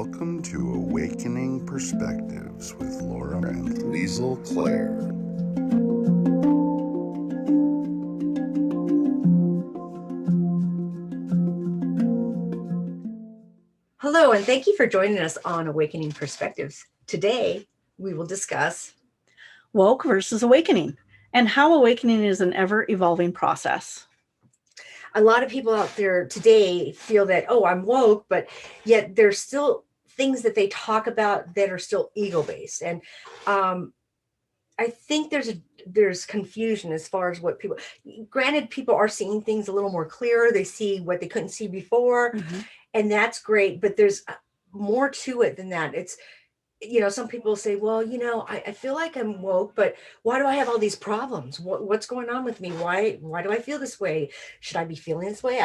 Welcome to Awakening Perspectives with Laura and Liesl Claire. Hello, and thank you for joining us on Awakening Perspectives. Today, we will discuss woke versus awakening, and how awakening is an ever-evolving process. a lot of people out there today feel that, oh, I'm woke, but yet there's still things that they talk about that are still ego-based. And I think there's confusion as far as what people, granted, people are seeing things a little more clearer. They see what they couldn't see before, and that's great, but there's more to it than that. It's some people say, well, I feel like I'm woke, but why do I have all these problems? What's going on with me? Why do I feel this way? Should I be feeling this way?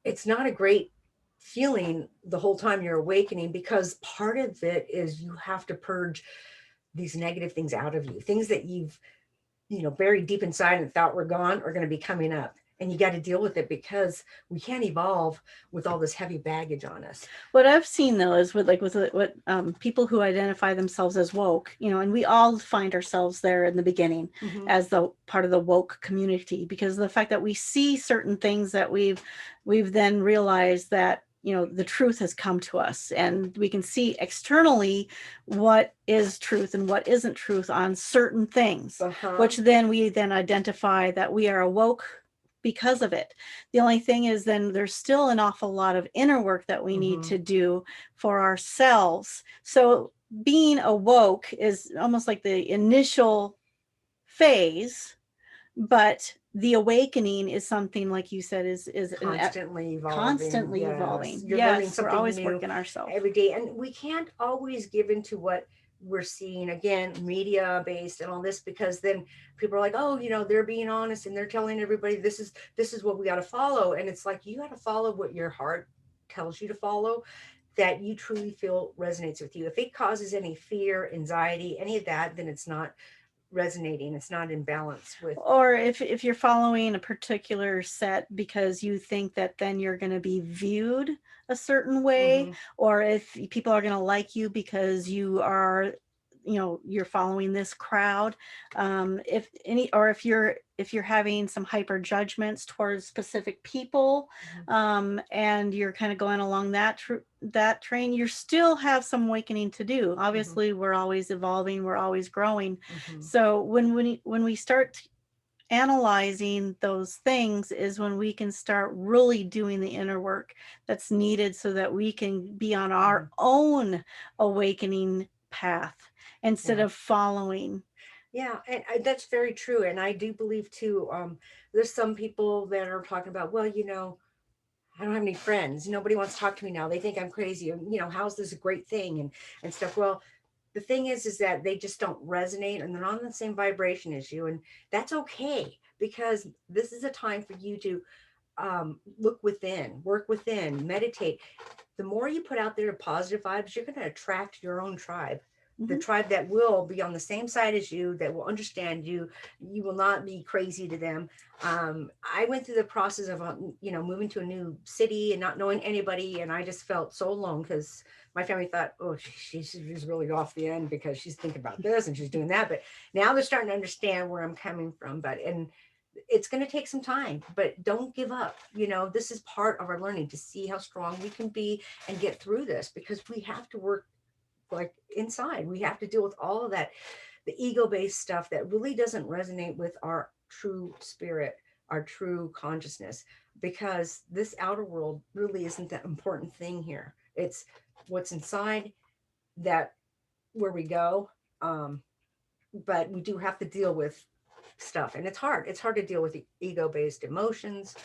It's not a great feeling the whole time you're awakening, because part of it is you have to purge these negative things out of you, things that you've, buried deep inside and thought were gone are going to be coming up. And you got to deal with it, because we can't evolve with all this heavy baggage on us. What I've seen though is with people who identify themselves as woke, and we all find ourselves there in the beginning as the part of the woke community, because of the fact that we see certain things that we've then realized that the truth has come to us, and we can see externally what is truth and what isn't truth on certain things, which then we then identify that we are woke because of it. The only thing is then there's still an awful lot of inner work that we need to do for ourselves. So being awoke is almost like the initial phase, but the awakening is something, like you said, is constantly evolving. Constantly evolving. You're learning Yes, we're something always new working ourselves every day, and we can't always give into what we're seeing, again, media based and all this, because then people are like, oh, they're being honest and they're telling everybody this is what we got to follow. And it's like, you got to follow what your heart tells you to follow, that you truly feel resonates with you. If it causes any fear, anxiety, any of that, then it's not resonating, it's not in balance with. Or if you're following a particular set because you think that then you're going to be viewed a certain way, or if people are going to like you because you are, you're following this crowd, if you're having some hyper judgments towards specific people, and you're kind of going along that train, you still have some awakening to do. Obviously, we're always evolving, we're always growing. So when we start analyzing those things is when we can start really doing the inner work that's needed, so that we can be on our own awakening path instead of following. Yeah, and that's very true. And I do believe too, there's some people that are talking about, well, I don't have any friends. Nobody wants to talk to me now. They think I'm crazy. And, how's this a great thing and stuff. Well, the thing is that they just don't resonate, and they're not on the same vibration as you. And that's okay, because this is a time for you to look within, work within, meditate. The more you put out there positive vibes, you're going to attract your own tribe. The tribe that will be on the same side as you, that will understand you. You will not be crazy to them. I went through the process of, moving to a new city and not knowing anybody. And I just felt so alone, because my family thought, oh, she's really off the end because she's thinking about this and she's doing that. But now they're starting to understand where I'm coming from. And it's going to take some time, but don't give up. This is part of our learning, to see how strong we can be and get through this, because we have to work like inside. We have to deal with all of that, the ego-based stuff that really doesn't resonate with our true spirit, our true consciousness, because this outer world really isn't that important thing here. It's what's inside, that where we go. But we do have to deal with stuff, and it's hard to deal with the ego-based emotions,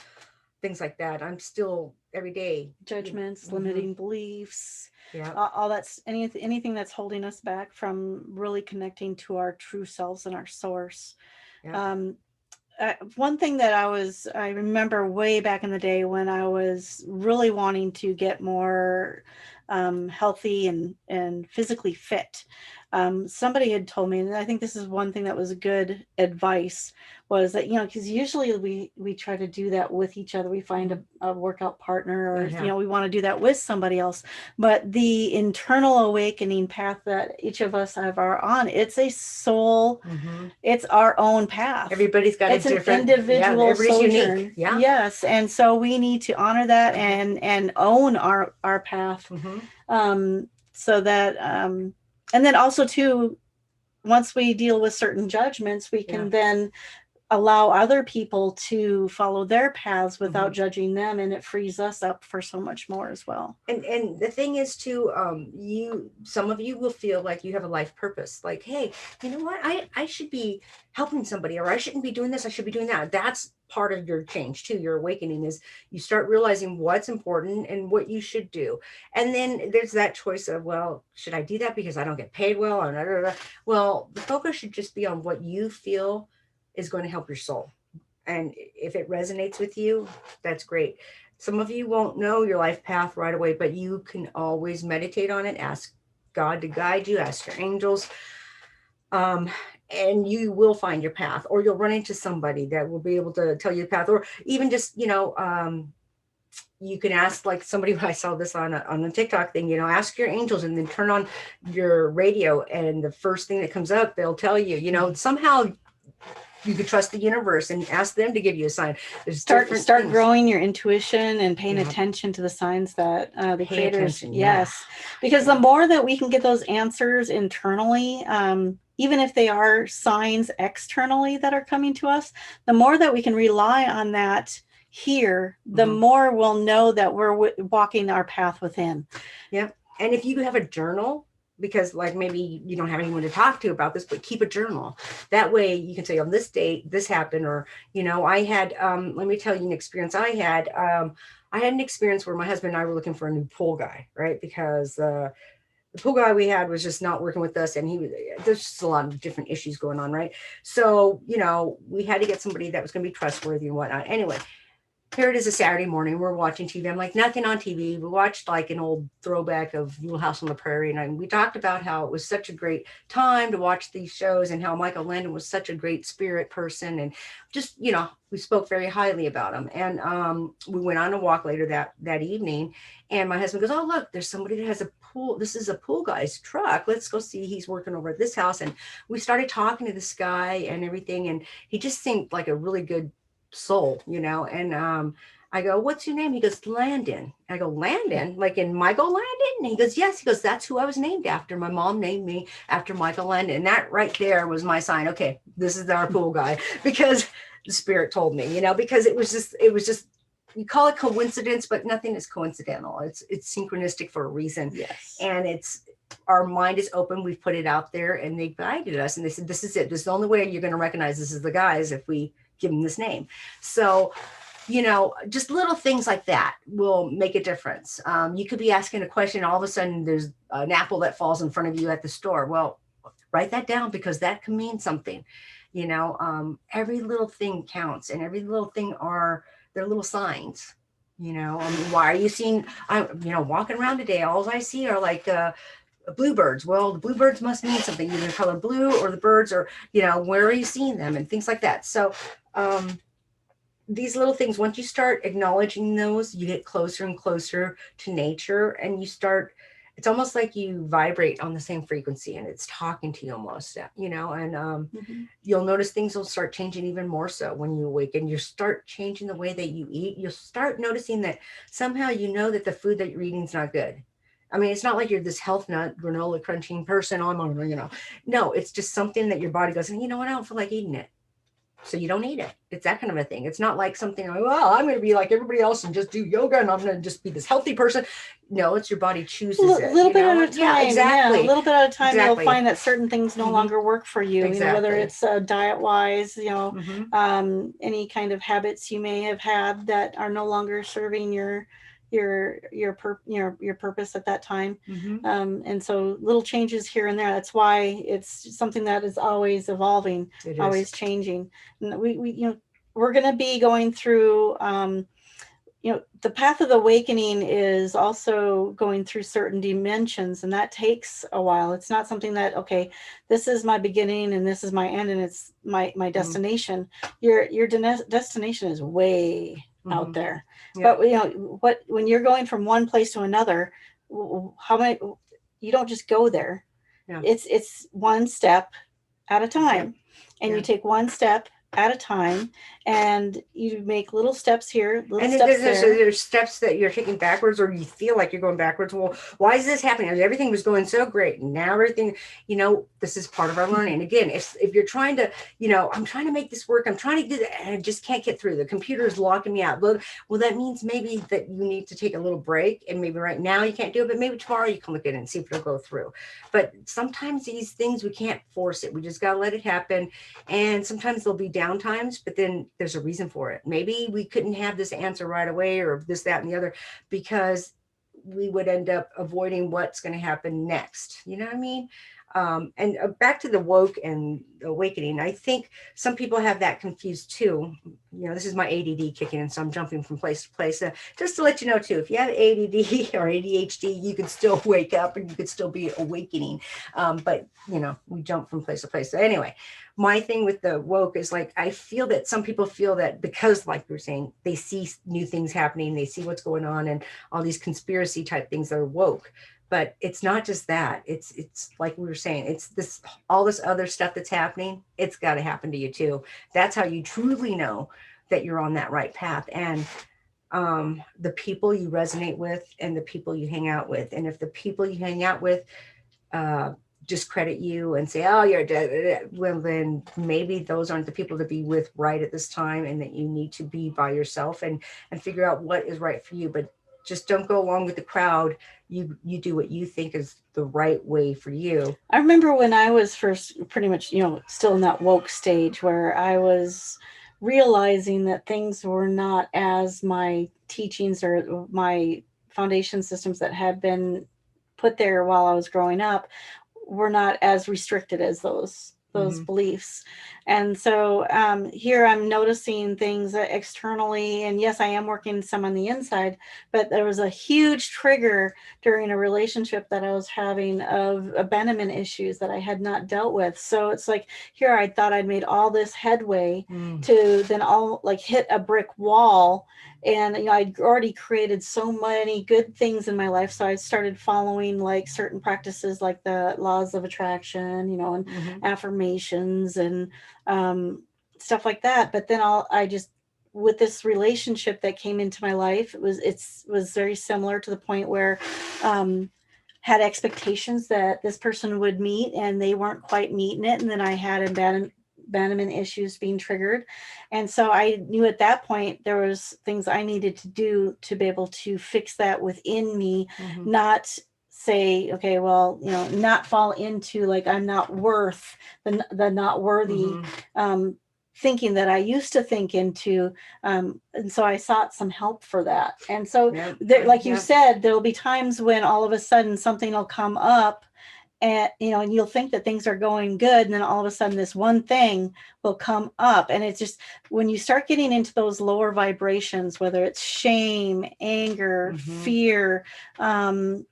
things like that. I'm still every day Judgments, limiting beliefs, yeah, all that's anything that's holding us back from really connecting to our true selves and our source. One thing that I remember way back in the day when I was really wanting to get more healthy and physically fit. Somebody had told me, and I think this is one thing that was good advice, was that, because usually we try to do that with each other. We find a workout partner, or, Yeah. we want to do that with somebody else. But the internal awakening path that each of us are on, it's a soul, it's our own path. Everybody's got It's a an different, individual everybody's sojourn. unique. Yeah. Yes. And so we need to honor that and own our path. So that, and then also too, once we deal with certain judgments, we can then allow other people to follow their paths without judging them, and it frees us up for so much more as well. And the thing is too, some of you will feel like you have a life purpose, like, hey, you know what, I should be helping somebody, or I shouldn't be doing this, I should be doing that. That's part of your change too. Your awakening is you start realizing what's important and what you should do. And then there's that choice of, well, should I do that because I don't get paid well? Or well, the focus should just be on what you feel is going to help your soul. And if it resonates with you, that's great. Some of you won't know your life path right away, but you can always meditate on it. Ask God to guide you, ask your angels. And you will find your path, or you'll run into somebody that will be able to tell you the path, or even just, you can ask, like somebody, I saw this on a TikTok thing, ask your angels and then turn on your radio, and the first thing that comes up, they'll tell you, somehow you could trust the universe and ask them to give you a sign. There's start growing your intuition and paying attention to the signs that the creators, because the more that we can get those answers internally, even if they are signs externally that are coming to us, the more that we can rely on that here, the more we'll know that we're walking our path within. Yeah. And if you have a journal, because like maybe you don't have anyone to talk to about this, but keep a journal. That way you can say, on this date, this happened. Or, I had, let me tell you an experience I had. I had an experience where my husband and I were looking for a new pool guy, right? Because the pool guy we had was just not working with us, and there's just a lot of different issues going on, right? So, we had to get somebody that was going to be trustworthy and whatnot. Anyway, here it is, a Saturday morning. We're watching TV. I'm like, nothing on TV. We watched like an old throwback of Little House on the Prairie. And we talked about how it was such a great time to watch these shows, and how Michael Landon was such a great spirit person. And just, we spoke very highly about him. And we went on a walk later that evening. And my husband goes, oh, look, there's somebody that has a pool. This is a pool guy's truck. Let's go see. He's working over at this house. And we started talking to this guy and everything. And he just seemed like a really good soul, and I go, what's your name? He goes, Landon. I go, Landon, like in Michael Landon? And he goes, yes. He goes, that's who I was named after. My mom named me after Michael Landon. And that right there was my sign. Okay, this is our pool guy, because the spirit told me, because it was just, you call it coincidence, but nothing is coincidental. It's synchronistic for a reason. Yes. And our mind is open. We've put it out there, and they guided us, and they said, this is it. This is the only way you're going to recognize this is the guys if we give them this name. So, just little things like that will make a difference. You could be asking a question, all of a sudden there's an apple that falls in front of you at the store. Well, write that down, because that can mean something. Every little thing counts, and every little thing they're little signs. Why are you seeing, walking around today, all I see are like bluebirds. Well, the bluebirds must mean something, either the color blue or the birds, or, where are you seeing them, and things like that. So these little things, once you start acknowledging those, you get closer and closer to nature, and it's almost like you vibrate on the same frequency, and it's talking to you almost, and you'll notice things will start changing even more so when you awaken. You start changing the way that you eat. You'll start noticing that somehow that the food that you're eating is not good. I mean, it's not like you're this health nut, granola crunching person. No, it's just something that your body goes, and I don't feel like eating it. So you don't eat it. It's that kind of a thing. It's not like something like, well, I'm going to be like everybody else and just do yoga, and I'm going to just be this healthy person. No, it's your body chooses it. A little bit at a time. Yeah, exactly. Yeah, a little bit at a time, Exactly. You'll find that certain things no longer work for you. Exactly. Whether it's diet-wise, any kind of habits you may have had that are no longer serving your purpose at that time. And so little changes here and there. That's why it's something that is always evolving, always changing. And we're going to be going through the path of awakening is also going through certain dimensions, and that takes a while. It's not something that, okay, this is my beginning and this is my end and it's my destination. Your destination is way out there. Yeah. But when you're going from one place to another, how many, you don't just go there. Yeah. It's one step at a time. And Yeah. you take one step at a time, and you make little steps here, little And steps there's steps that you're taking backwards, or you feel like you're going backwards. Well, why is this happening? Everything was going so great. Now everything, this is part of our learning. Again, if you're trying to, I'm trying to make this work, I'm trying to do that, and I just can't get through. The computer is locking me out. Well, that means maybe that you need to take a little break, and maybe right now you can't do it, but maybe tomorrow you can look at it and see if it'll go through. But sometimes these things, we can't force it. We just got to let it happen. And sometimes there'll be down times, but then there's a reason for it. Maybe we couldn't have this answer right away, or this, that, and the other, because we would end up avoiding what's going to happen next. You know what I mean? And back to the woke and awakening, I think some people have that confused too. This is my ADD kicking in, so I'm jumping from place to place. Just to let you know too, if you have ADD or ADHD, you can still wake up and you could still be awakening. But we jump from place to place. So anyway, my thing with the woke is, like, I feel that some people feel that because, like we were saying, they see new things happening, they see what's going on, and all these conspiracy type things that are woke. But it's not just that. It's like we were saying, it's this, all this other stuff that's happening. It's got to happen to you too. That's how you truly know that you're on that right path. And the people you resonate with and the people you hang out with. And if the people you hang out with discredit you and say, oh, you're dead, well, then maybe those aren't the people to be with right at this time, and that you need to be by yourself and figure out what is right for you. But just don't go along with the crowd. You do what you think is the right way for you. I remember when I was first pretty much, still in that woke stage where I was realizing that things were not as my teachings or my foundation systems that had been put there while I was growing up were not as restricted as those beliefs. And so here I'm noticing things externally, and yes, I am working some on the inside, but there was a huge trigger during a relationship that I was having of abandonment issues that I had not dealt with. So it's like, here I thought I'd made all this headway to then all like hit a brick wall. And I'd already created so many good things in my life. So I started following like certain practices like the laws of attraction, and affirmations and stuff like that. But then I just, with this relationship that came into my life, it was very similar to the point where had expectations that this person would meet, and they weren't quite meeting it. And then I had abandonment issues being triggered. And so I knew at that point there was things I needed to do to be able to fix that within me, not say, okay, well, not fall into like, I'm not worth the not worthy thinking that I used to think into. And so I sought some help for that. And so like you said, there'll be times when all of a sudden something will come up, and and you'll think that things are going good, and then all of a sudden this one thing will come up. And it's just, when you start getting into those lower vibrations, whether it's shame, anger, fear, what's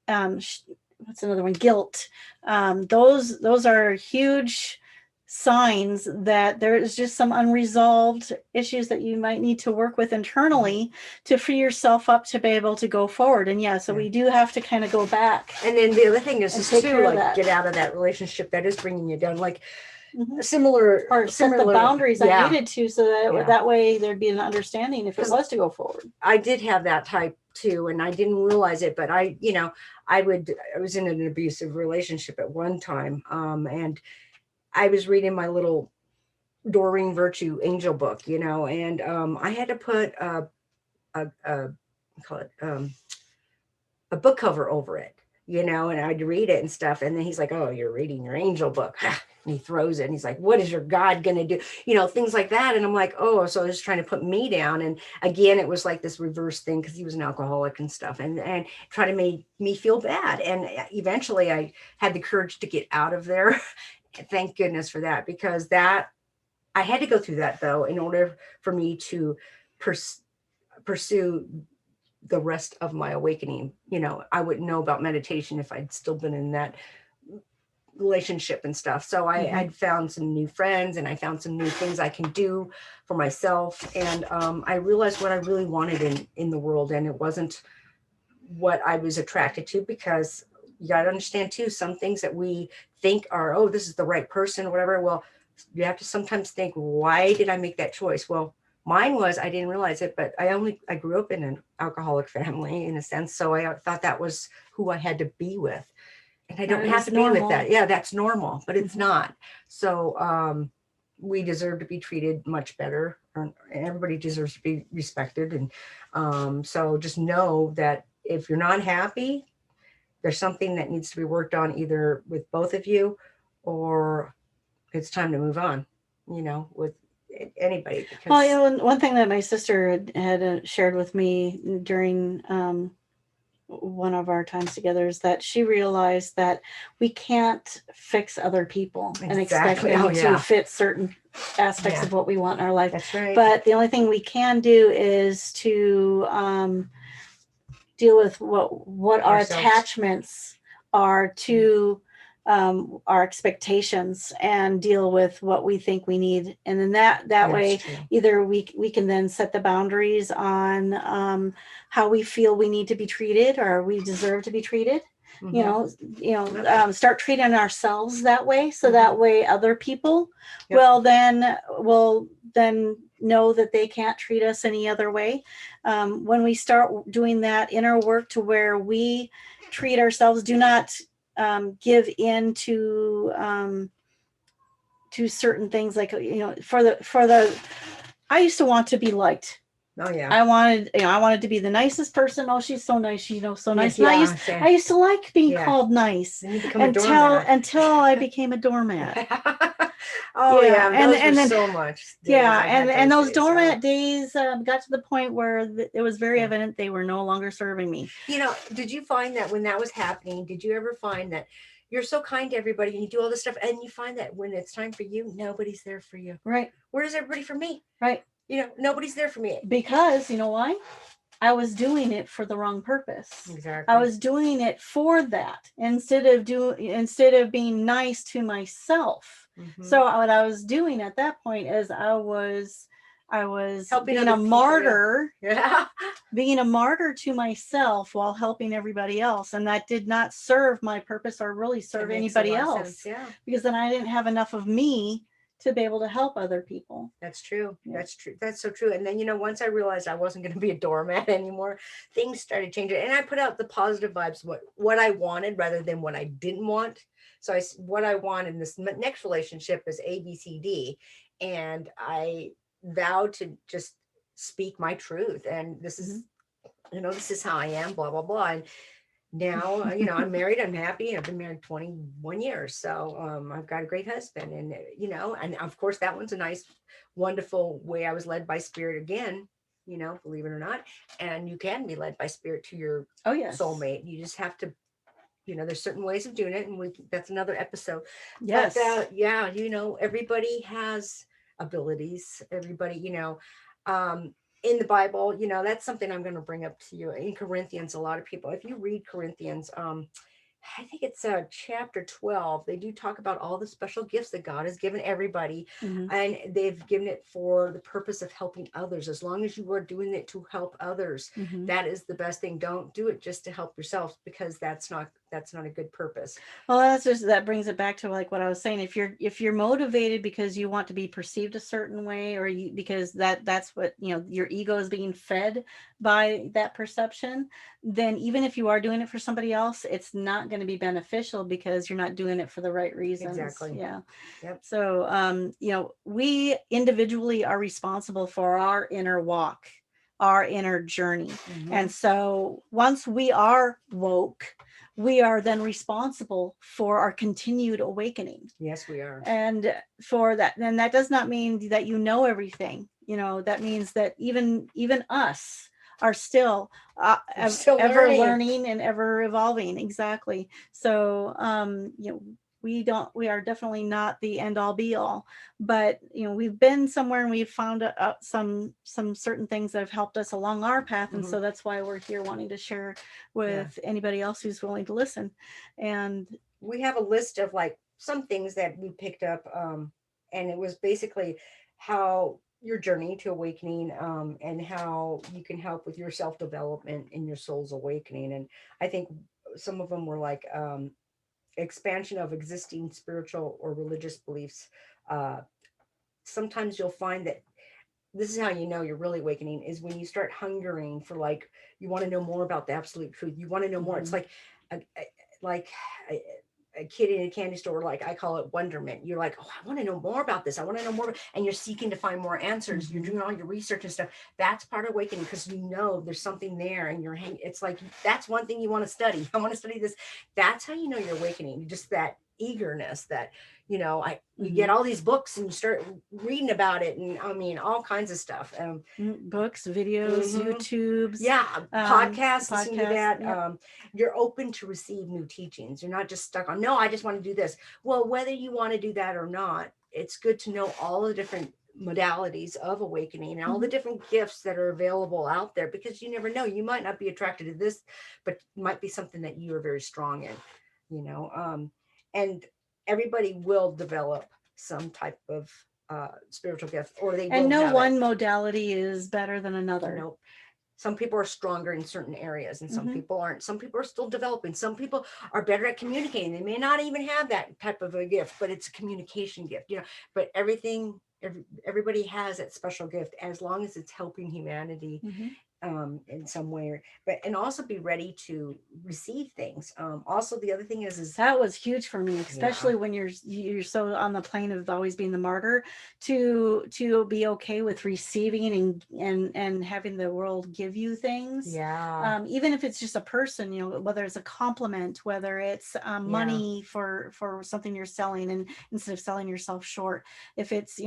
another one, guilt, those are huge signs that there is just some unresolved issues that you might need to work with internally to free yourself up to be able to go forward. And so we do have to kind of go back. And then the other thing is too, like, get out of that relationship that is bringing you down, like similar set the boundaries I needed to, so that that way there'd be an understanding if it was to go forward. I did have that type too, and I didn't realize it, but I was in an abusive relationship at one time, and I was reading my little Doreen Virtue angel book, and I had to put a book cover over it, and I'd read it and stuff. And then he's like, oh, you're reading your angel book. And he throws it and he's like, what is your God going to do? Things like that. And I'm like, oh, so he's trying to put me down. And again, it was like this reverse thing, because he was an alcoholic and stuff, and try to make me feel bad. And eventually I had the courage to get out of there. Thank goodness for that, because I had to go through that though, in order for me to pursue the rest of my awakening. I wouldn't know about meditation if I'd still been in that relationship and stuff. So I'd found some new friends, and I found some new things I can do for myself. And I realized what I really wanted in the world. And it wasn't what I was attracted to, because you got to understand too, some things that we think are, oh, this is the right person or whatever. Well, you have to sometimes think, why did I make that choice? Well, mine was, I didn't realize it, but I grew up in an alcoholic family in a sense. So I thought that was who I had to be with. And I don't have to be with that. Yeah, that's normal, but it's not. So we deserve to be treated much better. Everybody deserves to be respected. And so just know that if you're not happy, there's something that needs to be worked on, either with both of you, or it's time to move on, with anybody. Because... Well, one thing that my sister had shared with me during one of our times together is that she realized that we can't fix other people and expect them to fit certain aspects of what we want in our life. That's right. But the only thing we can do is to deal with what our attachments are to our expectations, and deal with what we think we need. And then that way, either we can then set the boundaries on how we feel we need to be treated, or we deserve to be treated. Start treating ourselves that way, so that way other people will then know that they can't treat us any other way. When we start doing that inner work to where we treat ourselves, do not give in to certain things, like for the I used to want to be liked. Oh yeah. I wanted to be the nicest person. Oh, she's so nice. So nice. Yeah, I used to like being called nice until I became a doormat. And then so much. And those doormat days got to the point where it was very evident they were no longer serving me. Did you find that when that was happening, did you ever find that you're so kind to everybody and you do all this stuff, and you find that when it's time for you, nobody's there for you? Right. Where's everybody for me? Right. Nobody's there for me. Because you know why? I was doing it for the wrong purpose. Exactly. I was doing it for that instead of being nice to myself. So what I was doing at that point is I was helping being a martyr, being a martyr to myself while helping everybody else. And that did not serve my purpose or really serve anybody else. Because then I didn't have enough of me to be able to help other people. That's true. Yeah. That's true. That's so true. And then, once I realized I wasn't going to be a doormat anymore, things started changing. And I put out the positive vibes, what I wanted rather than what I didn't want. So what I want in this next relationship is A, B, C, D. And I vowed to just speak my truth. And this is, this is how I am, blah, blah, blah. And now, I'm married, I'm happy. I've been married 21 years. So I've got a great husband, and, and of course that one's a nice, wonderful way. I was led by spirit again, believe it or not. And you can be led by spirit to your soulmate. You just have to, there's certain ways of doing it. And that's another episode. Yes. But, everybody has abilities, everybody, in the Bible, that's something I'm going to bring up to you. In Corinthians, a lot of people, if you read Corinthians, I think it's chapter 12, they do talk about all the special gifts that God has given everybody. And they've given it for the purpose of helping others. As long as you are doing it to help others, that is the best thing. Don't do it just to help yourself, because that's not a good purpose. Well, that brings it back to like what I was saying. If you're motivated because you want to be perceived a certain way, or because that's what, your ego is being fed by that perception, then even if you are doing it for somebody else, it's not going to be beneficial, because you're not doing it for the right reasons. Exactly. Yeah. Yep. So, we individually are responsible for our inner walk, our inner journey. And so once we are woke, we are then responsible for our continued awakening. Yes, we are. And for that, and that does not mean that everything. That means that even us are still ever learning and ever evolving. Exactly. So, we are definitely not the end all be all, but we've been somewhere and we've found out some certain things that have helped us along our path. And so that's why we're here wanting to share with anybody else who's willing to listen. And we have a list of like some things that we picked up, and it was basically how your journey to awakening, and how you can help with your self-development and your soul's awakening. And I think some of them were like, expansion of existing spiritual or religious beliefs. Sometimes you'll find that this is how you know you're really awakening, is when you start hungering for, like, you want to know more about the absolute truth. You want to know more. It's like like a, a kid in a candy store, like I call it wonderment. You're like, oh, I want to know more about this. I want to know more. And you're seeking to find more answers. You're doing all your research and stuff. That's part of awakening, because there's something there, and it's like, that's one thing you want to study. I want to study this. That's how you know you're awakening. Just that eagerness that, you get all these books and you start reading about it, and I mean all kinds of stuff. Books, videos, YouTubes, podcasts, listening to that. Yep. You're open to receive new teachings. You're not just stuck on, no, I just want to do this. Well, whether you want to do that or not, it's good to know all the different modalities of awakening and all the different gifts that are available out there, because you never know, you might not be attracted to this, but it might be something that you are very strong in, and everybody will develop some type of spiritual gift, or they will. And no one modality is better than another. Nope. Some people are stronger in certain areas, and some people aren't. Some people are still developing. Some people are better at communicating. They may not even have that type of a gift, but it's a communication gift, but everybody has that special gift, as long as it's helping humanity in some way, and also be ready to receive things. Also, the other thing is that was huge for me, especially when you're so on the plane of always being the martyr, to be okay with receiving and having the world give you things. Even if it's just a person, whether it's a compliment, whether it's money for something you're selling, and instead of selling yourself short, if it's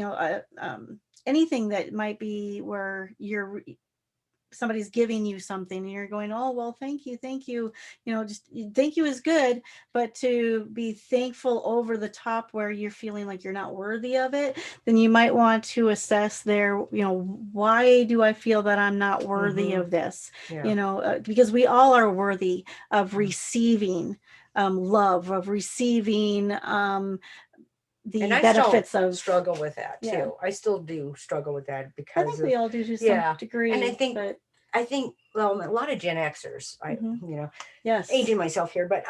anything that might be where somebody's giving you something and you're going, oh, well, thank you. Just thank you is good, but to be thankful over the top where you're feeling like you're not worthy of it, then you might want to assess why do I feel that I'm not worthy of this? Because we all are worthy of receiving love, of receiving the benefits of struggle with that too. I still do struggle with that, because I think we all do to some degree. And I think well, a lot of Gen Xers, yes, aging myself here, but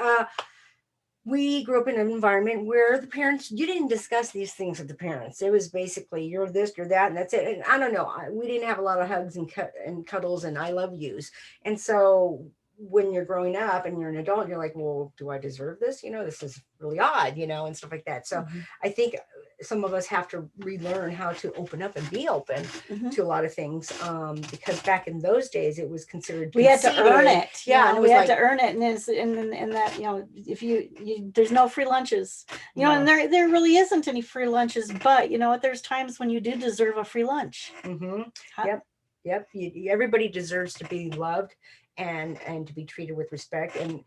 we grew up in an environment where the parents, you didn't discuss these things with the parents. It was basically, you're this, you're that, and that's it. And I don't know, we didn't have a lot of hugs and cuddles and I love yous. And so when you're growing up and you're an adult, you're like, well, do I deserve this? This is really odd, and stuff like that. So I think some of us have to relearn how to open up and be open to a lot of things, because back in those days it was considered we had to earn it. And we had to earn it, and that if you there's no free lunches, and there really isn't any free lunches, but there's times when you do deserve a free lunch. Yep. Everybody deserves to be loved and to be treated with respect, and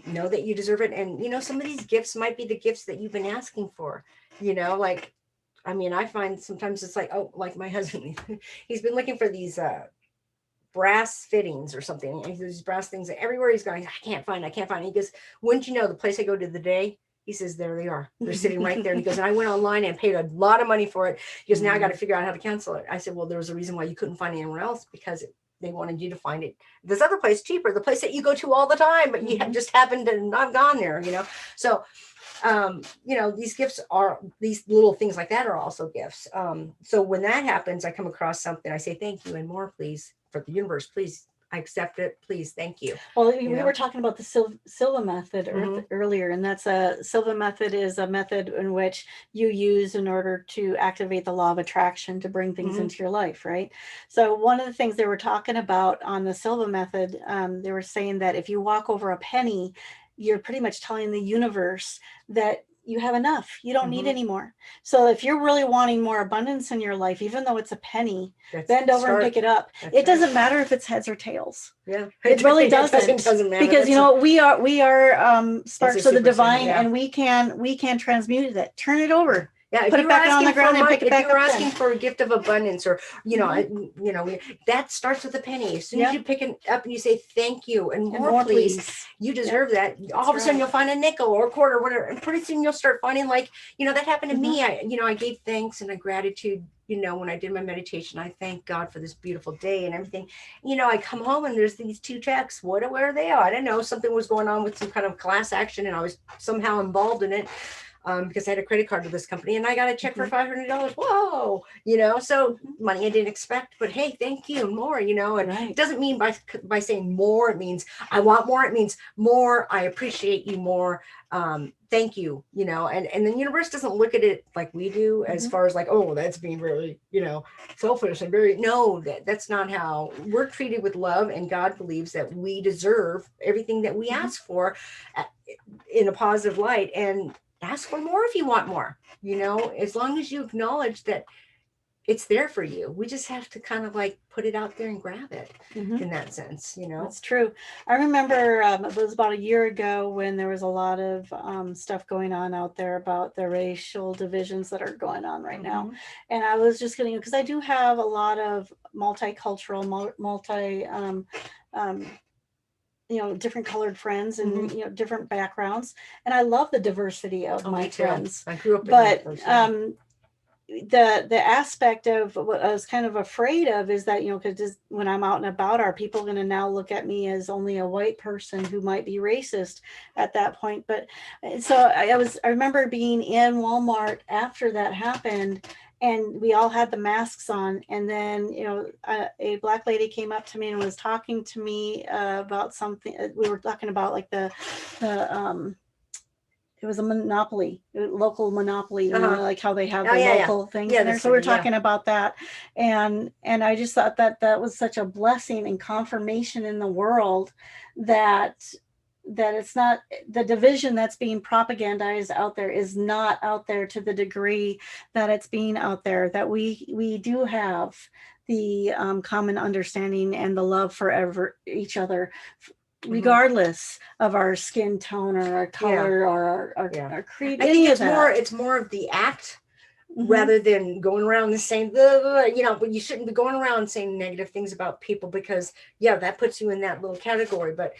know that you deserve it. And some of these gifts might be the gifts that you've been asking for, like, I mean, I find sometimes it's like, oh, like my husband, he's been looking for these brass fittings or something, and these brass things everywhere he's going. I can't find. He goes, wouldn't you know, the place I go to today, he says, there they are. They're sitting right there. And he goes, and I went online and paid a lot of money for it. He goes, now I got to figure out how to cancel it. I said, well, there was a reason why you couldn't find it anywhere else, because they wanted you to find it this other place cheaper, the place that you go to all the time, but you just happened to not have gone there, So, these gifts are, these little things like that are also gifts. So when that happens, I come across something, I say, thank you, and more, please, for the universe, please. I accept it. Please. Thank you. Well, we were talking about the Silvia Method earlier, and Silvia Method is a method in which you use in order to activate the law of attraction to bring things into your life, right? So one of the things they were talking about on the Silvia Method, they were saying that if you walk over a penny, you're pretty much telling the universe that you have enough. You don't need Mhm. any more. So if you're really wanting more abundance in your life, even though it's a penny, That's bend the over and start. pick it up. That's It right. doesn't matter if it's heads or tails. Yeah. It really doesn't doesn't, matter. because you That's know we are sparks of the super divine, simple, yeah. and we can transmute it. Turn it over. Yeah, if Put you it were back on asking the for ground and pick it if back you were up asking then. for a gift of abundance, or Mhm. that starts with a penny. As soon Yep. as you pick it up and you say thank you and And more, please, you Yep. deserve that. All of a sudden right. you'll find a nickel or a quarter, whatever, and pretty soon you'll start finding, like, that happened to me. I gave thanks and a gratitude. When I did my meditation, I thank God for this beautiful day and everything. I come home and there's these 2 checks. Where are they? I don't know. Something was going on with some kind of class action, and I was somehow involved in it. Because I had a credit card with this company, and I got a check for $500. Whoa, so money I didn't expect, but hey, thank you, and more, and Right. it doesn't mean by saying more, it means I want more. It means more. I appreciate you more. Thank you, and the universe doesn't look at it like we do, as far as like, oh, that's being really, selfish and very, no, that's not how we're treated with love. And God believes that we deserve everything that we ask for in a positive light, and ask for more if you want more, as long as you acknowledge that it's there for you. We just have to kind of like put it out there and grab it in that sense, That's true. I remember it was about a year ago when there was a lot of stuff going on out there about the racial divisions that are going on right now. And I was just getting, because I do have a lot of multicultural, different colored friends and different backgrounds, and I love the diversity of my friends. I grew up But in that the aspect of what I was kind of afraid of is that, because when I'm out and about, are people going to now look at me as only a white person who might be racist at that point? But so I remember being in Walmart after that happened, and we all had the masks on, and then a Black lady came up to me and was talking to me about something. We were talking about like the it was a local monopoly, like how they have the local things in there. So we're talking about that. And I just thought that was such a blessing and confirmation in the world that it's not, the division that's being propagandized out there is not out there to the degree that it's being out there, that we do have the common understanding and the love for each other, regardless of our skin tone or our color or our creed. I think it's more of the act rather than going around and saying, but you shouldn't be going around saying negative things about people, because that puts you in that little category. But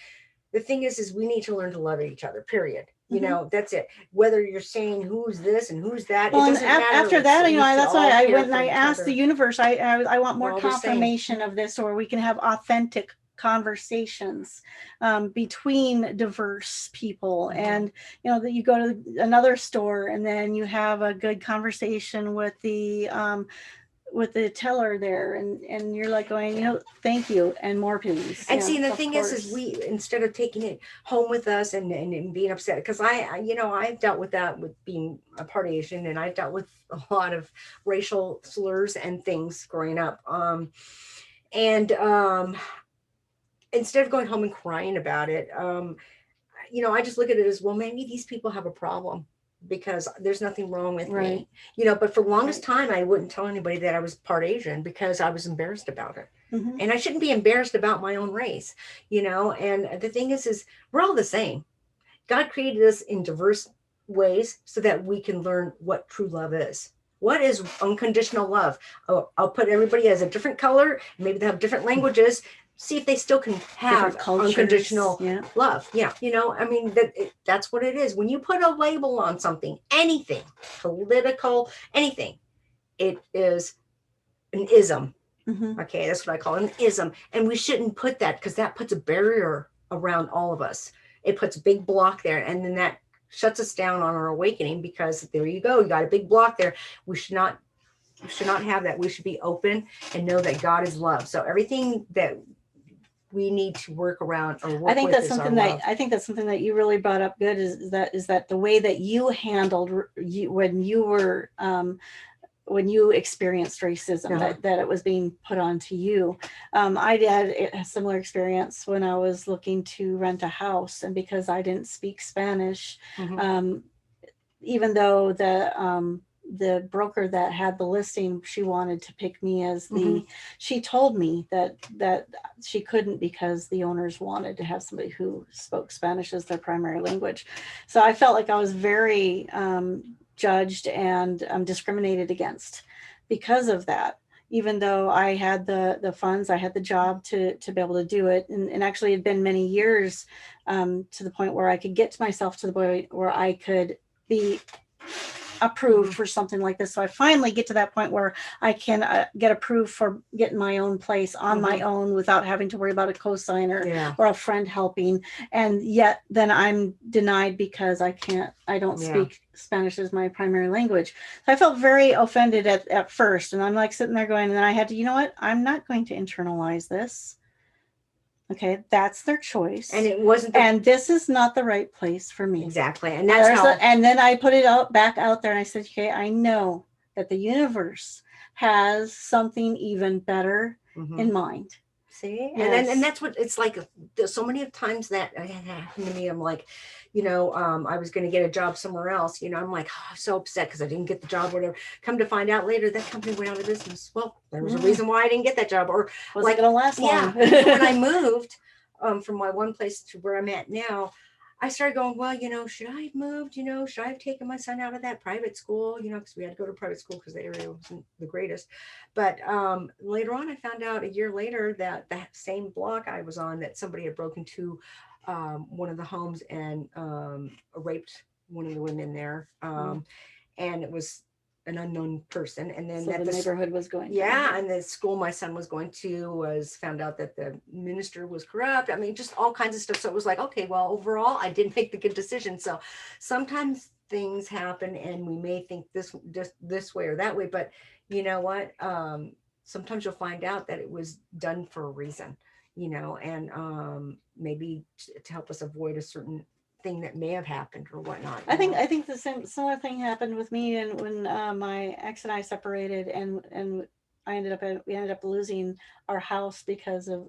the thing is we need to learn to love each other, period. That's it. Whether you're saying who's this and who's that, well, it doesn't matter. After that, that's why I went and I asked the universe, I want more confirmation of this, or we can have authentic conversations between diverse people. And that you go to another store and then you have a good conversation with the teller there, and you're like going, thank you and more please. And see, the thing is we, instead of taking it home with us and being upset, because I've dealt with that with being a part Asian, and I've dealt with a lot of racial slurs and things growing up, instead of going home and crying about it, I just look at it as, well, maybe these people have a problem, because there's nothing wrong with me, but for the longest time, I wouldn't tell anybody that I was part Asian, because I was embarrassed about it. And I shouldn't be embarrassed about my own race, and the thing is we're all the same. God created us in diverse ways so that we can learn what true love is. What is unconditional love? Oh, I'll put everybody as a different color. Maybe they have different languages. See if they still can have unconditional love. That's what it is. When you put a label on something, anything, political, anything, it is an ism. Okay, that's what I call it, an ism. And we shouldn't put that, because that puts a barrier around all of us. It puts a big block there, and then that shuts us down on our awakening, because there you go, you got a big block there. We should not have that. We should be open and know that God is love. So everything that we need to work around or work I think with that's something that love. I think that's something that you really brought up good, is that the way that you handled when you experienced racism, that it was being put onto you. I had a similar experience when I was looking to rent a house, and because I didn't speak Spanish, even though the broker that had the listing, she wanted to pick me as the, she told me that she couldn't because the owners wanted to have somebody who spoke Spanish as their primary language. So I felt like I was very judged and discriminated against because of that. Even though I had the funds, I had the job to be able to do it. And actually it had been many years to the point where I could get to myself to the point where I could be approved for something like this. So I finally get to that point where I can get approved for getting my own place on my own without having to worry about a co-signer or a friend helping. And yet then I'm denied because I don't speak Spanish as my primary language. So I felt very offended at first. And I'm like sitting there going, and then I had to, you know what? I'm not going to internalize this. Okay, that's their choice. And it wasn't and this is not the right place for me. Exactly. And that's and then I put it back out there and I said, okay, I know that the universe has something even better in mind. See? Yes. And that's what it's like. There's so many times that happened to me. I'm like, I was going to get a job somewhere else. I'm like, I'm so upset because I didn't get the job, whatever. Come to find out later, that company went out of business. Well, there was a reason why I didn't get that job. Or wasn't going to last long. When I moved from my one place to where I'm at now, I started going, well, should I have moved? Should I have taken my son out of that private school? Because we had to go to private school because the area wasn't the greatest. But later on, I found out a year later that that same block I was on, that somebody had broken into one of the homes and raped one of the women there. And it was an unknown person. And then so the neighborhood was going down. And the school my son was going to was found out that the minister was corrupt. I mean, just all kinds of stuff. So it was like, okay, well, overall I didn't make the good decision. So sometimes things happen and we may think this way or that way, but you know what, sometimes you'll find out that it was done for a reason, and maybe to help us avoid a certain thing that may have happened or whatnot. I think the similar thing happened with me, and when my ex and I separated, and we ended up losing our house because of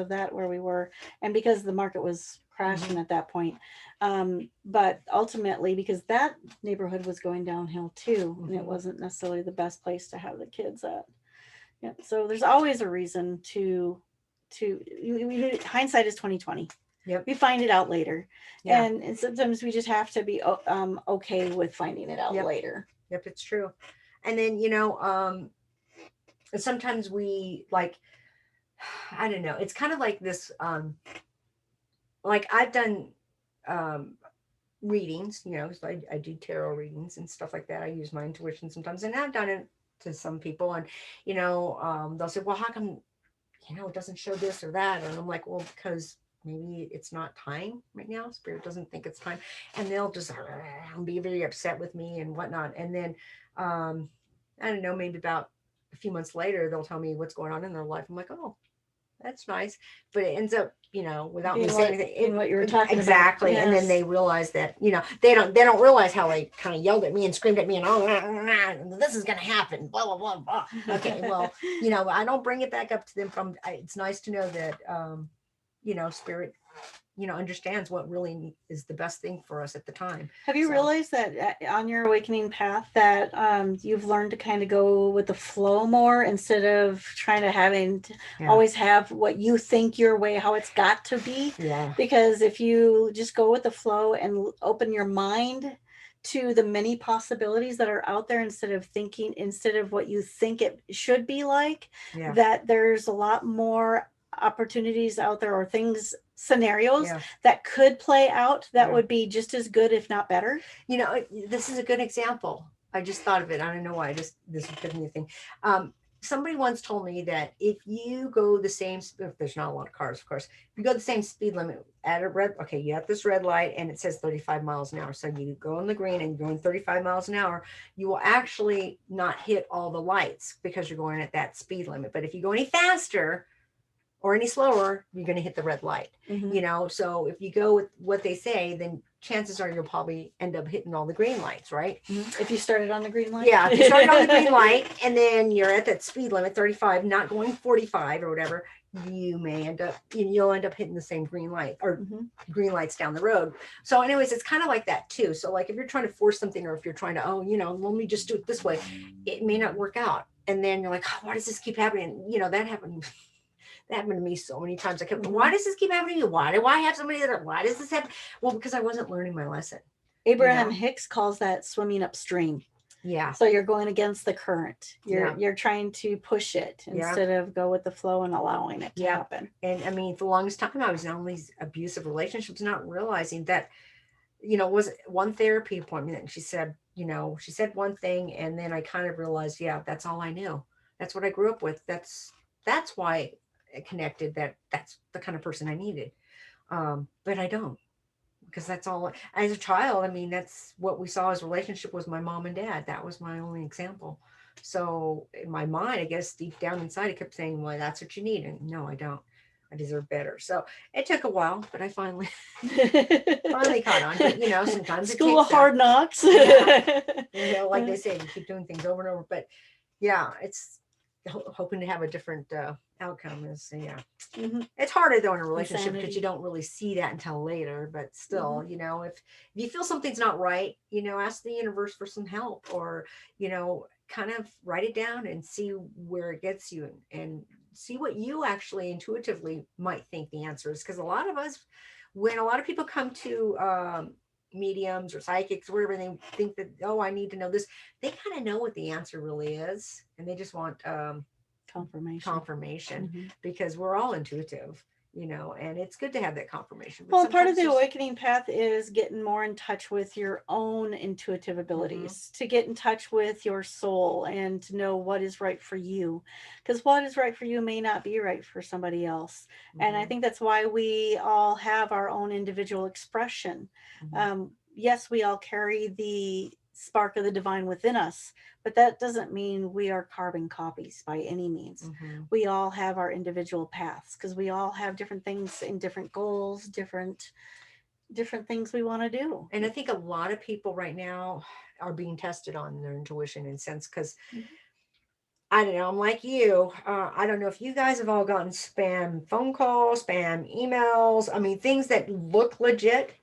that, where we were, and because the market was crashing at that point. But ultimately, because that neighborhood was going downhill too, and it wasn't necessarily the best place to have the kids at. Yeah. So there's always a reason to hindsight is 2020. Yep. We find it out later. Yeah. And sometimes we just have to be okay with finding it out later. Yep, it's true. And then, sometimes we I don't know, it's kind of like this, like I've done readings, so I do tarot readings and stuff like that. I use my intuition sometimes, and I've done it to some people, and, they'll say, well, how come, it doesn't show this or that? And I'm like, well, because maybe it's not time right now. Spirit doesn't think it's time. And they'll just be very upset with me and whatnot. And then, I don't know, maybe about a few months later, they'll tell me what's going on in their life. I'm like, oh, that's nice. But it ends up, without me saying anything, what you were talking exactly. about. Yes. And then they realize that, they don't realize how they kind of yelled at me and screamed at me and this is going to happen, blah, blah, blah, blah. Okay. Well, I don't bring it back up to them it's nice to know that, Spirit, understands what really is the best thing for us at the time. Have you realized that on your awakening path that you've learned to kind of go with the flow more instead of trying to always have what you think your way, how it's got to be? Yeah. Because if you just go with the flow and open your mind to the many possibilities that are out there instead of what you think it should be like, that there's a lot more opportunities out there, or scenarios that could play out that would be just as good, if not better. This is a good example. I just thought of it. I don't know why. This is giving me a thing. Somebody once told me that if you go the same, if there's not a lot of cars, of course, if you go the same speed limit at you have this red light and it says 35 miles an hour. So you go on the green and you're going 35 miles an hour, you will actually not hit all the lights because you're going at that speed limit. But if you go any faster, or any slower, you're going to hit the red light. Mhm. So if you go with what they say, then chances are you'll probably end up hitting all the green lights, right? If you started on the green light. Yeah, if you started on the green light and then you're at that speed limit, 35, not going 45 or whatever, you'll end up hitting the same green light or green lights down the road. So anyways, it's kind of like that too. So like if you're trying to force something, or if you're trying to, let me just do it this way, it may not work out. And then you're like, why does this keep happening? That happened. That happened to me so many times. I kept, why does this keep happening to me? Why do I have somebody why does this happen? Well, because I wasn't learning my lesson. Abraham Hicks calls that swimming upstream. Yeah. So you're going against the current. You're trying to push it instead of go with the flow and allowing it to happen. And I mean, for the longest time, I was in all these abusive relationships, not realizing that, was one therapy appointment. And she said one thing, and then I kind of realized, that's all I knew. That's what I grew up with. That's why it connected. That's the kind of person I needed. But I don't. Because that's all. As a child, I mean, that's what we saw as relationship was my mom and dad. That was my only example. So in my mind, I guess deep down inside, I kept saying, well, that's what you need. And no, I don't. I deserve better. So it took a while, but I finally caught on. But sometimes School of hard knocks. Like they say, you keep doing things over and over. But it's hoping to have a different outcome is it's harder though in a relationship because you don't really see that until later. But still, if you feel something's not right, ask the universe for some help, or kind of write it down and see where it gets you, and see what you actually intuitively might think the answer is. Because a lot of us, when a lot of people come to mediums or psychics or whatever, they think that, I need to know this, they kind of know what the answer really is, and they just want confirmation because we're all intuitive, and it's good to have that confirmation. But well, part of the awakening path is getting more in touch with your own intuitive abilities, to get in touch with your soul and to know what is right for you, because what is right for you may not be right for somebody else. And I think that's why we all have our own individual expression. Yes, we all carry the spark of the divine within us, but that doesn't mean we are carbon copies by any means. We all have our individual paths, because we all have different things and different goals, different things we want to do. And I think a lot of people right now are being tested on their intuition in sense, because I don't know, I'm like you. I don't know if you guys have all gotten spam phone calls, spam emails. I mean, things that look legit,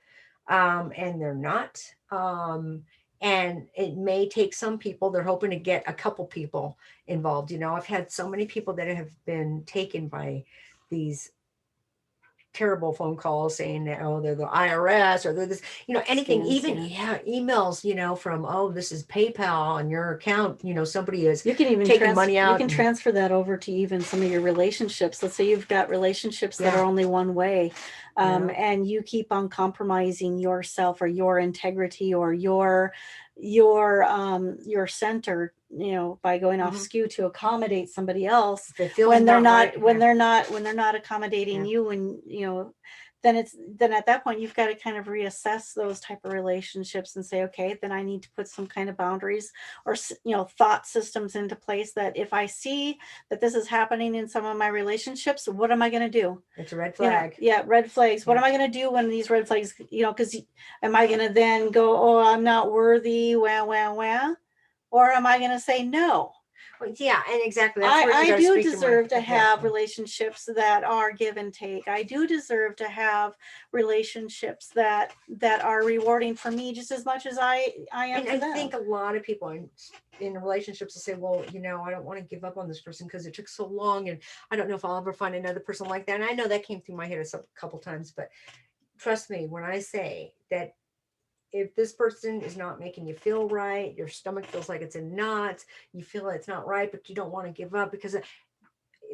and they're not. And it may take some people, they're hoping to get a couple people involved. I've had so many people that have been taken by these terrible phone calls saying that, they're the IRS, or they're this, anything, scams, even emails, from, this is PayPal and your account, somebody is, you can even taking money out. You can transfer that over to even some of your relationships. Let's say you've got relationships that are only one way, and you keep on compromising yourself or your integrity or your center, by going off skew to accommodate somebody else when they're not, when they're not accommodating you, and then at that point you've got to kind of reassess those type of relationships and say, okay, then I need to put some kind of boundaries or thought systems into place, that if I see that this is happening in some of my relationships, what am I going to do? It's a red flag. Red flags. What am I going to do when these red flags, because am I going to then go, I'm not worthy, wah, or am I going to say no? Well, and exactly. That's I do deserve to have relationships that are give and take. I do deserve to have relationships that are rewarding for me just as much as I am and for them. I think a lot of people in relationships will say, well, I don't want to give up on this person because it took so long, and I don't know if I'll ever find another person like that. And I know that came through my head a couple times, but trust me when I say that, if this person is not making you feel right, your stomach feels like it's in knots, you feel like it's not right, but you don't want to give up because it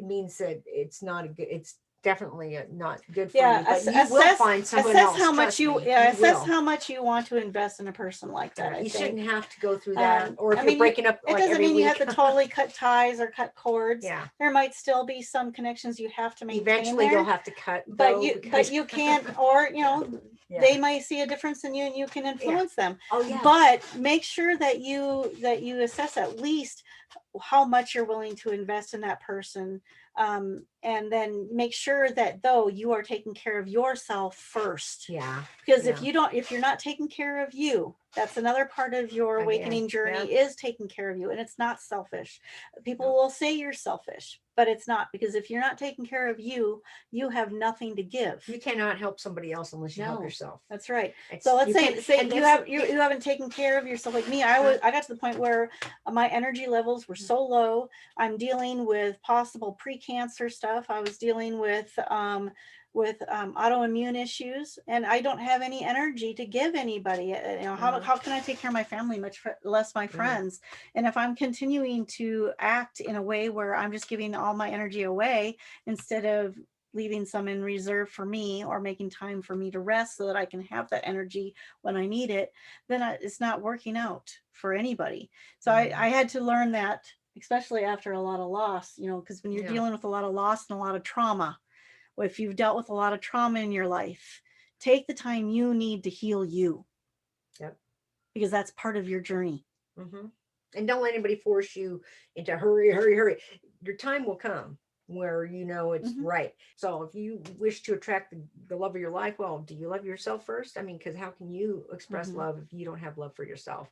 means that it's not it's definitely not good for you. But you will find someone else. How much assess how much you want to invest in a person like that. You shouldn't have to go through that. Or if you're breaking up, it doesn't mean you have to totally cut ties or cut cords. Yeah, there might still be some connections you have to maintain. Eventually, you'll have to cut. But you can't, or they might see a difference in you and you can influence them. But make sure that you assess at least how much you're willing to invest in that person And then make sure that though you are taking care of yourself first. Yeah. Because Yeah. if you're not taking care of you, that's another part of your awakening journey, is taking care of you. And it's not selfish. People will say you're selfish, but it's not, because if you're not taking care of you, you have nothing to give. You cannot help somebody else unless you help No. yourself. That's right. It's- So let's you say can't- and you haven't taken care of yourself. Like me, I got to the point where my energy levels were so low. I'm dealing with possible pre-cancer stuff. I was dealing with autoimmune issues, and I don't have any energy to give anybody. You know, how can I take care of my family, much less my friends? And if I'm continuing to act in a way where I'm just giving all my energy away instead of leaving some in reserve for me, or making time for me to rest so that I can have that energy when I need it, then it's not working out for anybody. So I had to learn that, especially after a lot of loss, you know, because when you're dealing with a lot of loss and a lot of trauma, if you've dealt with a lot of trauma in your life, take the time you need to heal you. Yep. Because that's part of your journey. And don't let anybody force you into hurry. Your time will come where you know it's right. So if you wish to attract the love of your life, well, do you love yourself first? I mean, because how can you express love if you don't have love for yourself?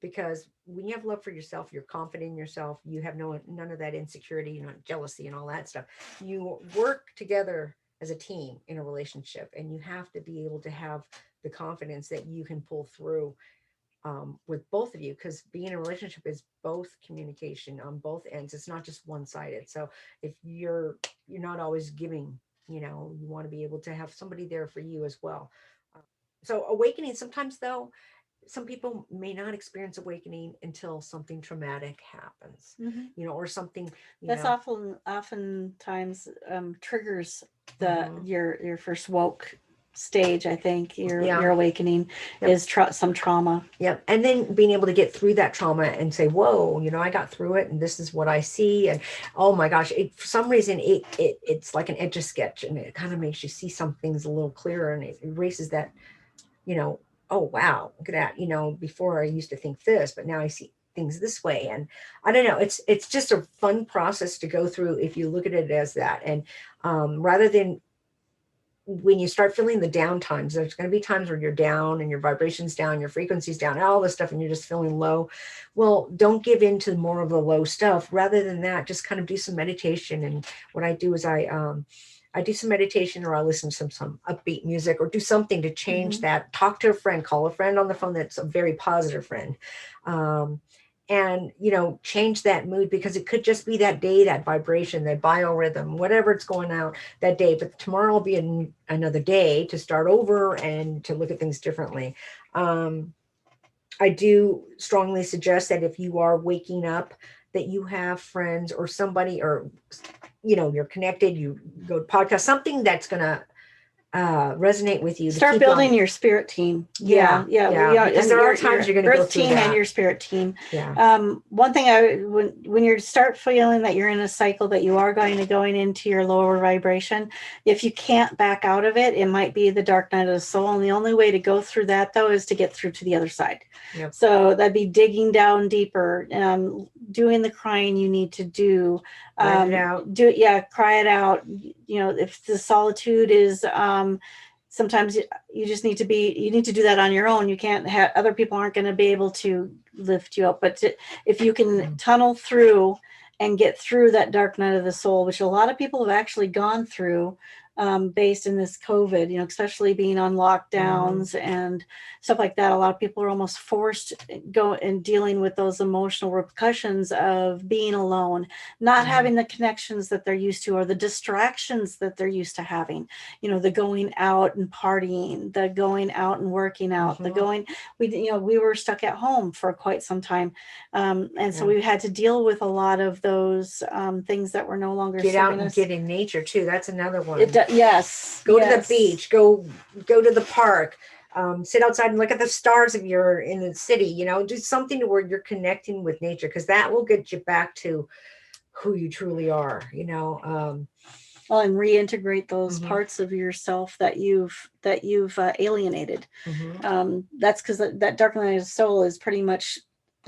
Because when you have love for yourself, you're confident in yourself. You have none of that insecurity, you know, jealousy and all that stuff. You work together as a team in a relationship, and you have to be able to have the confidence that you can pull through with both of you, because being in a relationship is both communication on both ends. It's not just one-sided. So if you're not always giving, you know, you want to be able to have somebody there for you as well. So awakening, sometimes though, some people may not experience awakening until something traumatic happens, you know, or something that's oftentimes triggers your first woke stage. I think your awakening is some trauma. Yep. And then being able to get through that trauma and say, whoa, you know, I got through it, and this is what I see. And oh my gosh, for some reason it's like an Etch-a-Sketch, and it kind of makes you see some things a little clearer, and it erases that, you know, oh wow, look at that, you know, before I used to think this, but now I see things this way. And I don't know, it's just a fun process to go through if you look at it as that. And rather than when you start feeling the down times, there's going to be times where you're down and your vibration's down, your frequency's down, all this stuff, and you're just feeling low. Well, don't give in to more of the low stuff. Rather than that, just kind of do some meditation. And what I do is I do some meditation, or I listen to some upbeat music, or do something to change that. Talk to a friend, call a friend on the phone that's a very positive friend. And, you know, change that mood, because it could just be that day, that vibration, that biorhythm, whatever it's going out that day. But tomorrow will be another day to start over and to look at things differently. I do strongly suggest that if you are waking up, that you have friends or somebody, or, you know, you're connected, you go to podcast, something that's going to resonate with you. Start building your spirit team. Yeah. Because there are times you're going to go Earth through team that. And your spirit team. Yeah. One thing when you start feeling that you're in a cycle, that you are going into your lower vibration, if you can't back out of it, it might be the dark night of the soul. And the only way to go through that, though, is to get through to the other side. Yep. So that'd be digging down deeper, doing the crying you need to do. Let it out. Cry it out. You know, if the solitude is sometimes you just need to do that on your own. You can't have, other people aren't going to be able to lift you up. But if you can tunnel through and get through that dark night of the soul, which a lot of people have actually gone through, based in this COVID, you know, especially being on lockdowns and stuff like that. A lot of people are almost forced go and dealing with those emotional repercussions of being alone, not having the connections that they're used to, or the distractions that they're used to having. You know, the going out and partying, the going out and working out, we were stuck at home for quite some time. So we had to deal with a lot of those things that were no longer get out and get in nature too. That's another one. Yes. Go to the beach, go to the park, sit outside and look at the stars if you're in the city, you know, do something to where you're connecting with nature, because that will get you back to who you truly are, you know. And reintegrate those parts of yourself that you've alienated. That's because that dark night of the soul is pretty much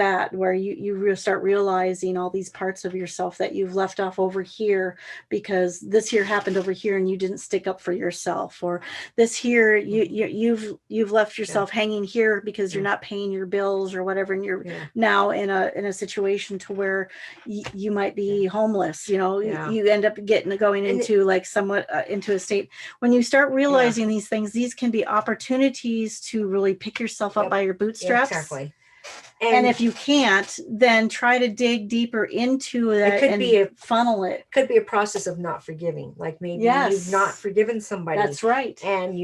that, where you start realizing all these parts of yourself that you've left off over here because this here happened over here and you didn't stick up for yourself, or this here you've left yourself hanging here because you're not paying your bills or whatever, and you're now in a situation to where you might be homeless. You end up going into like somewhat into a state. When you start realizing these things, these can be opportunities to really pick yourself up by your bootstraps. Exactly. And if you can't, then try to dig deeper into that and funnel it. Could be a process of not forgiving. Like maybe you've not forgiven somebody. That's right. And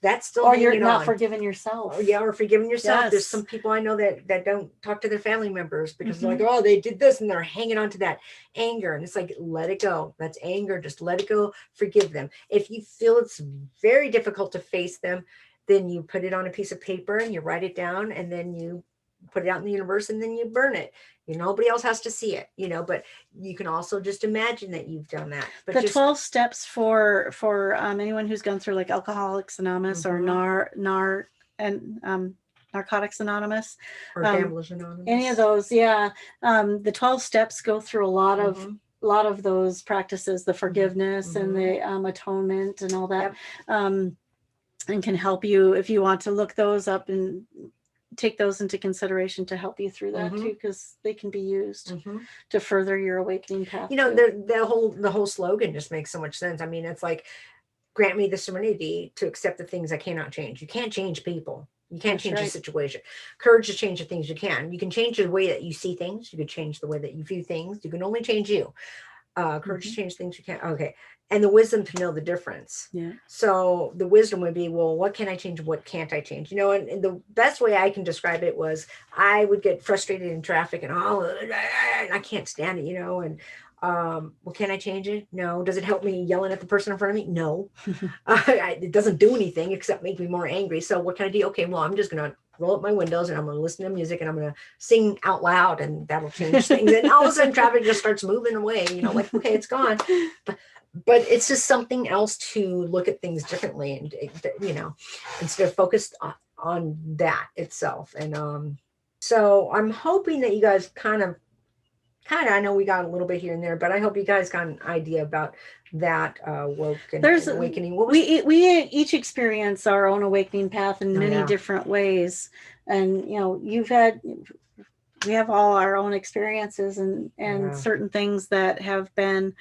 that's still or you're not forgiving yourself. Or forgiving yourself. Yes. There's some people I know that don't talk to their family members because they're like, oh, they did this, and they're hanging on to that anger. And it's like, let it go. That's anger. Just let it go. Forgive them. If you feel it's very difficult to face them, then you put it on a piece of paper and you write it down, and then you put it out in the universe, and then you burn it. Nobody else has to see it, but you can also just imagine that you've done that. But the 12 steps for anyone who's gone through like Alcoholics Anonymous or Narcotics Anonymous or Gamblers Anonymous, any of those. The 12 steps go through a lot of those practices, the forgiveness and the atonement and all that, and can help you if you want to look those up and take those into consideration to help you through that too, because they can be used to further your awakening path. The whole slogan just makes so much sense. I mean, it's like, grant me the serenity to accept the things I cannot change. You can't change people. You can't change the situation. Courage to change the things you can. You can change the way that you see things. You can change the way that you view things. You can only change you. Courage to change things you can't. Okay. And the wisdom to know the difference. So the wisdom would be, well, what can I change? What can't I change? And the best way I can describe it was I would get frustrated in traffic and I can't stand it, and well, can I change it? No. Does it help me yelling at the person in front of me? No. It doesn't do anything except make me more angry. So what can I do? Okay, well, I'm just going to roll up my windows and I'm going to listen to music and I'm going to sing out loud, and that'll change things. And all of a sudden traffic just starts moving away, like, okay, it's gone. But it's just something else to look at things differently and, instead of focused on that itself. And so I'm hoping that you guys kind of, I know we got a little bit here and there, but I hope you guys got an idea about that woke and awakening. We each experience our own awakening path in many different ways. And, we have all our own experiences and certain things that have been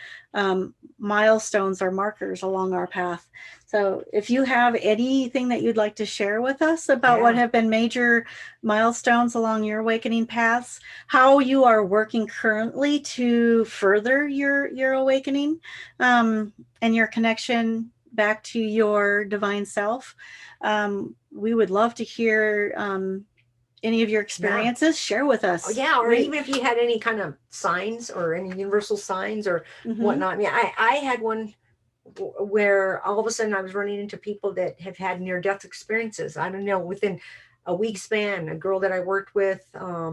milestones or markers along our path. So if you have anything that you'd like to share with us about what have been major milestones along your awakening paths, how you are working currently to further your awakening and your connection back to your divine self, we would love to hear any of your experiences. Share with us. Or even if you had any kind of signs or any universal signs or whatnot. I had one where all of a sudden I was running into people that have had near-death experiences. I don't know, within a week span. A girl that I worked with,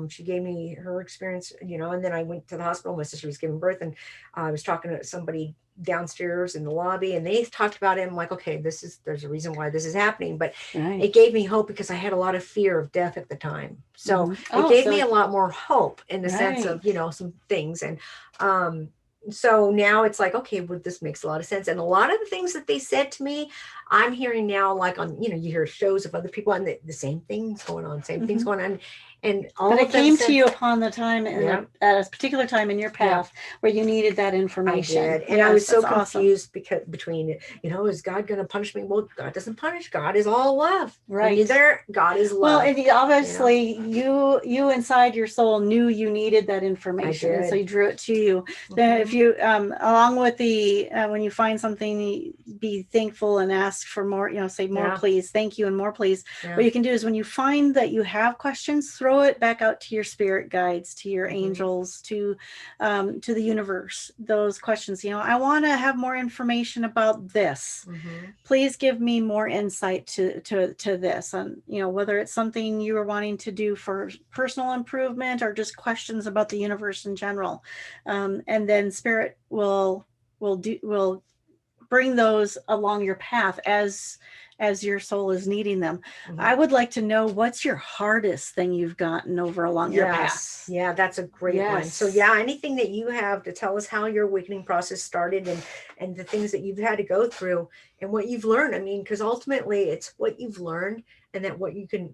she gave me her experience, and then I went to the hospital. My sister was giving birth, and I was talking to somebody downstairs in the lobby, and they talked about it. I'm like, okay, there's a reason why this is happening, but it gave me hope because I had a lot of fear of death at the time. So it gave me a lot more hope in the sense of, some things. And so now it's like, okay, well, this makes a lot of sense. And a lot of the things that they said to me, I'm hearing now, like on, you hear shows of other people and the same things going on, things going on. And all but of it came to you upon the time at a particular time in your path where you needed that information. I did. And I was so confused because between, is God going to punish me? Well, God doesn't punish. God is all love. Right. Either God is love. Well, and obviously you inside your soul knew you needed that information. And so you drew it to you. Then if you, along with the, when you find something, be thankful and ask for more, say more, please. Thank you. And more, please. What you can do is when you find that you have questions, throw it back out to your spirit guides, to your angels, to the universe. Those questions, I want to have more information about this. Please give me more insight to this. And whether it's something you are wanting to do for personal improvement or just questions about the universe in general, and then spirit will bring those along your path as as your soul is needing them. Mhm. I would like to know, what's your hardest thing you've gotten over along your path? Yeah, that's a great one. So Yes. yeah, anything that you have to tell us how your awakening process started, and the things that you've had to go through and what you've learned. I mean, because ultimately it's what you've learned, and that what you can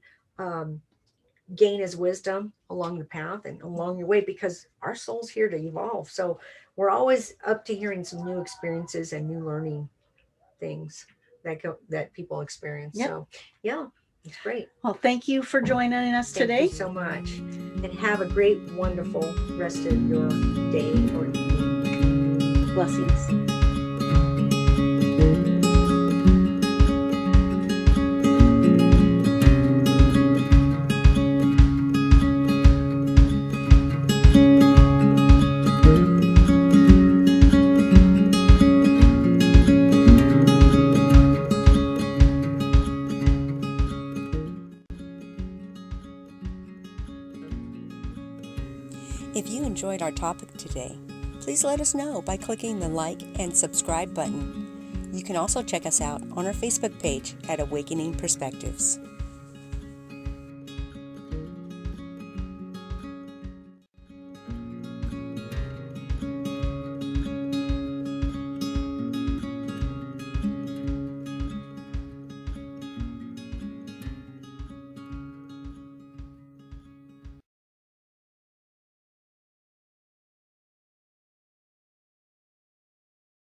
gain as wisdom along the path and along your way, because our soul's here to evolve. So we're always up to hearing some new experiences and new learning things that people experience. Yep. So yeah, it's great. Well, thank you for joining us Thank today. you so much, and have a great, wonderful rest of your day or evening. Blessings. If you enjoyed our topic today, please let us know by clicking the like and subscribe button. You can also check us out on our Facebook page at Awakening Perspectives.